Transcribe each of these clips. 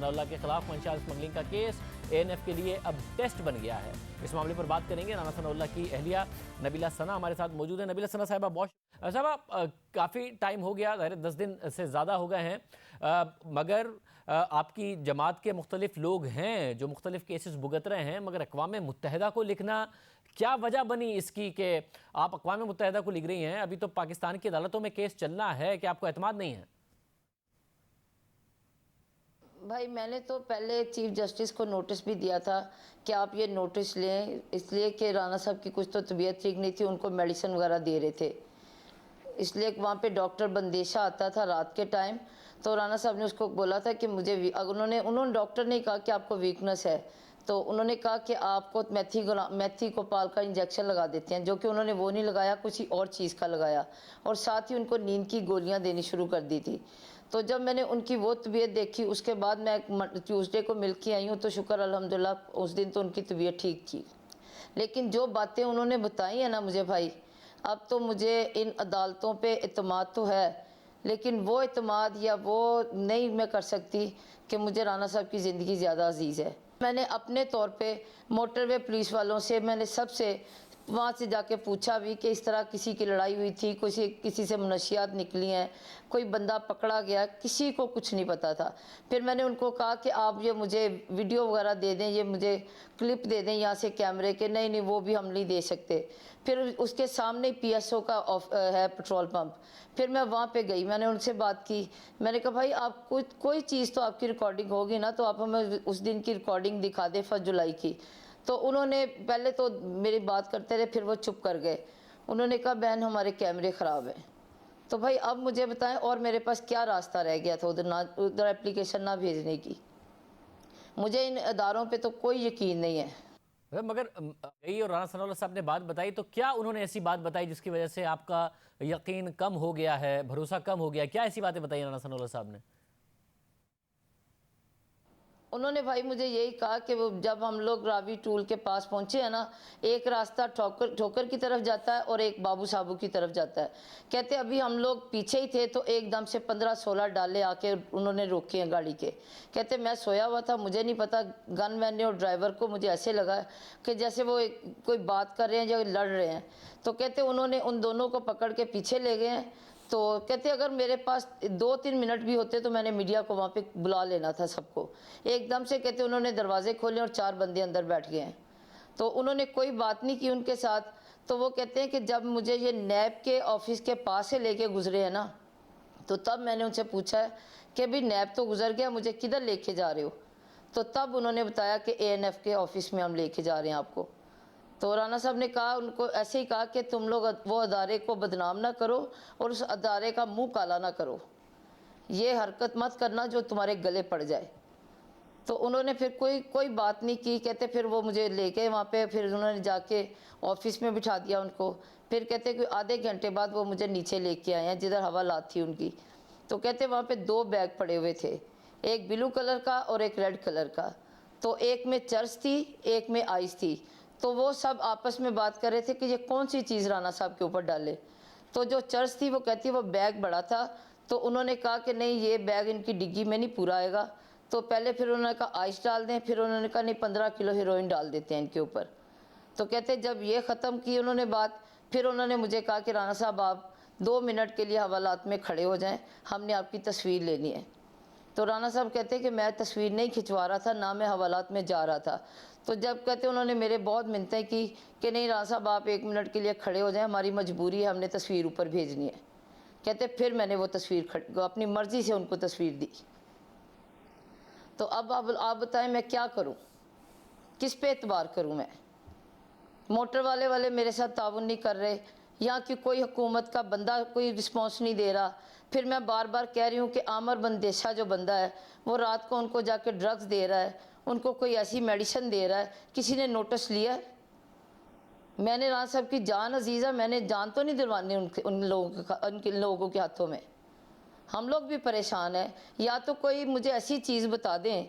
ثناء اللہ کے خلاف منشیات اسمگلنگ کا کیس ANF کے لیے اب ٹیسٹ بن گیا ہے۔ اس معاملے پر بات کریں گے۔ رانا ثناء اللہ کی اہلیہ نبیلہ ثنا ہمارے ساتھ موجود ہیں۔ نبیلہ ثنا صاحبہ صاحبہ کافی ٹائم ہو گیا، ظاہر 10 دن سے زیادہ ہو گئے ہیں، مگر آپ کی جماعت کے مختلف لوگ ہیں جو مختلف کیسز بھگت رہے ہیں، مگر اقوام متحدہ کو لکھنا کیا وجہ بنی اس کی کہ آپ اقوام متحدہ کو لکھ رہی ہیں؟ ابھی تو پاکستان کی عدالتوں میں کیس چلنا ہے کہ آپ کو اعتماد نہیں ہے؟ بھائی میں نے تو پہلے چیف جسٹس کو نوٹس بھی دیا تھا کہ آپ یہ نوٹس لیں، اس لیے کہ رانا صاحب کی کچھ تو طبیعت ٹھیک نہیں تھی، ان کو میڈیسن وغیرہ دے رہے تھے، اس لیے وہاں پہ ڈاکٹر بندیشہ آتا تھا رات کے ٹائم، تو رانا صاحب نے اس کو بولا تھا کہ مجھے انہوں نے ڈاکٹر نے کہا کہ آپ کو ویکنس ہے، تو انہوں نے کہا کہ آپ کو میتھی کو پال کا انجیکشن لگا دیتے ہیں، جو کہ انہوں نے وہ نہیں لگایا، کچھ اور چیز کا لگایا، اور ساتھ ہی ان کو نیند کی گولیاں دینی شروع کر دی تھی۔ تو جب میں نے ان کی وہ طبیعت دیکھی، اس کے بعد میں ٹیوزڈے کو مل کے آئی ہوں، تو شکر الحمدللہ اس دن تو ان کی طبیعت ٹھیک تھی، لیکن جو باتیں انہوں نے بتائی ہیں نا مجھے بھائی، اب تو مجھے ان عدالتوں پہ اعتماد تو ہے، لیکن وہ اعتماد یا وہ نہیں میں کر سکتی کہ مجھے رانا صاحب کی زندگی زیادہ عزیز ہے۔ میں نے اپنے طور پہ موٹر وے پولیس والوں سے، میں نے سب سے وہاں سے جا کے پوچھا بھی کہ اس طرح کسی کی لڑائی ہوئی تھی، کسی سے منشیات نکلی ہیں، کوئی بندہ پکڑا گیا، کسی کو کچھ نہیں پتا تھا۔ پھر میں نے ان کو کہا کہ آپ یہ مجھے ویڈیو وغیرہ دے دیں، یہ مجھے کلپ دے دیں یہاں سے کیمرے کے، نہیں وہ بھی ہم نہیں دے سکتے۔ پھر اس کے سامنے PSO کا ہے پٹرول پمپ، پھر میں وہاں پہ گئی، میں نے ان سے بات کی، میں نے کہا بھائی آپ کوئی چیز تو آپ کی ریکارڈنگ ہوگی نا، تو آپ ہمیں اس دن کی ریکارڈنگ دکھا دیں 1 جولائی کی۔ تو انہوں نے پہلے تو میری بات کرتے رہے، پھر وہ چپ کر گئے، انہوں نے کہا بہن ہمارے کیمرے خراب ہیں۔ تو بھائی اب مجھے بتائیں اور میرے پاس کیا راستہ رہ گیا تھا ادھر اپلیکیشن نہ بھیجنے کی؟ مجھے ان اداروں پہ تو کوئی یقین نہیں ہے۔ مگر گئی اور رانا ثناء اللہ صاحب نے بات بتائی، تو کیا انہوں نے ایسی بات بتائی جس کی وجہ سے آپ کا یقین کم ہو گیا ہے، بھروسہ کم ہو گیا؟ کیا ایسی باتیں بتائی رانا ثناء اللہ صاحب نے؟ انہوں نے بھائی مجھے یہی کہا کہ وہ جب ہم لوگ راوی ٹول کے پاس پہنچے ہیں نا، ایک راستہ ٹھوکر کی طرف جاتا ہے اور ایک بابو صابو کی طرف جاتا ہے، کہتے ابھی ہم لوگ پیچھے ہی تھے تو ایک دم سے 15-16 ڈالے آ کے انہوں نے روکے ہیں گاڑی کے، کہتے میں سویا ہوا تھا، مجھے نہیں پتا، گن مین نے اور ڈرائیور کو مجھے ایسے لگا کہ جیسے وہ کوئی بات کر رہے ہیں یا لڑ رہے ہیں، تو کہتے انہوں نے ان دونوں کو پکڑ کے پیچھے لے گئے ہیں۔ تو کہتے اگر میرے پاس 2-3 منٹ بھی ہوتے تو میں نے میڈیا کو وہاں پہ بلا لینا تھا سب کو۔ ایک دم سے کہتے انہوں نے دروازے کھولے اور 4 بندے اندر بیٹھ گئے ہیں، تو انہوں نے کوئی بات نہیں کی ان کے ساتھ۔ تو وہ کہتے ہیں کہ جب مجھے یہ نیب کے آفس کے پاس سے لے کے گزرے ہیں نا، تو تب میں نے ان سے پوچھا ہے کہ بھی نیب تو گزر گیا، مجھے کدھر لے کے جا رہے ہو؟ تو تب انہوں نے بتایا کہ ANF کے آفس میں ہم لے کے جا رہے ہیں آپ کو۔ تو رانا صاحب نے کہا ان کو ایسے ہی کہا کہ تم لوگ وہ ادارے کو بدنام نہ کرو اور اس ادارے کا منہ کالا نہ کرو، یہ حرکت مت کرنا جو تمہارے گلے پڑ جائے۔ تو انہوں نے پھر کوئی بات نہیں کی، کہتے پھر وہ مجھے لے کے وہاں پہ پھر انہوں نے جا کے آفس میں بٹھا دیا ان کو، پھر کہتے کہ آدھے گھنٹے بعد وہ مجھے نیچے لے کے آئے ہیں جدھر حوالات تھی ان کی۔ تو کہتے وہاں پہ 2 بیگ پڑے ہوئے تھے، ایک بلو کلر کا اور ایک ریڈ کلر کا، تو ایک میں چرس تھی ایک میں آئس تھی، تو وہ سب آپس میں بات کر رہے تھے کہ یہ کون سی چیز رانا صاحب کے اوپر ڈالے۔ تو جو چرس تھی وہ کہتی وہ بیگ بڑا تھا، تو انہوں نے کہا کہ نہیں یہ بیگ ان کی ڈگی میں نہیں پورا آئے گا، تو پہلے پھر انہوں نے کہا آئس ڈال دیں، پھر انہوں نے کہا نہیں 15 کلو ہیروئن ڈال دیتے ہیں ان کے اوپر۔ تو کہتے جب یہ ختم کی انہوں نے بات، پھر انہوں نے مجھے کہا کہ رانا صاحب آپ 2 منٹ کے لیے حوالات میں کھڑے ہو جائیں، ہم نے آپ کی تصویر لینی ہے۔ تو رانا صاحب کہتے کہ میں تصویر نہیں کھنچوا رہا تھا، نہ میں حوالات میں جا رہا تھا۔ تو جب کہتے انہوں نے میرے بہت منتیں کی کہ نہیں رانا صاحب آپ 1 منٹ کے لیے کھڑے ہو جائیں، ہماری مجبوری ہے، ہم نے تصویر اوپر بھیجنی ہے۔ کہتے پھر میں نے وہ تصویر اپنی مرضی سے ان کو تصویر دی۔ تو اب آپ بتائیں میں کیا کروں، کس پہ اعتبار کروں میں؟ موٹر والے میرے ساتھ تعاون نہیں کر رہے، یہاں کی کوئی حکومت کا بندہ کوئی رسپانس نہیں دے رہا۔ پھر میں بار بار کہہ رہی ہوں کہ عامر بندیشہ جو بندہ ہے وہ رات کو ان کو جا کے ڈرگز دے رہا ہے، ان کو کوئی ایسی میڈیسن دے رہا ہے، کسی نے نوٹس لیا ہے؟ میں نے رانا صاحب کی جان عزیز ہے، میں نے جان تو نہیں دلوانی ان لوگوں کے ہاتھوں میں۔ ہم لوگ بھی پریشان ہیں، یا تو کوئی مجھے ایسی چیز بتا دیں،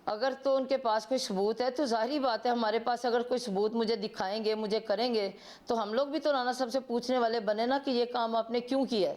اگر تو ان کے پاس کوئی ثبوت ہے تو ظاہری بات ہے ہمارے پاس اگر کوئی ثبوت مجھے دکھائیں گے، مجھے کریں گے، تو ہم لوگ بھی تو رانا صاحب سے پوچھنے والے بنے نا کہ یہ کام آپ نے کیوں کیا ہے۔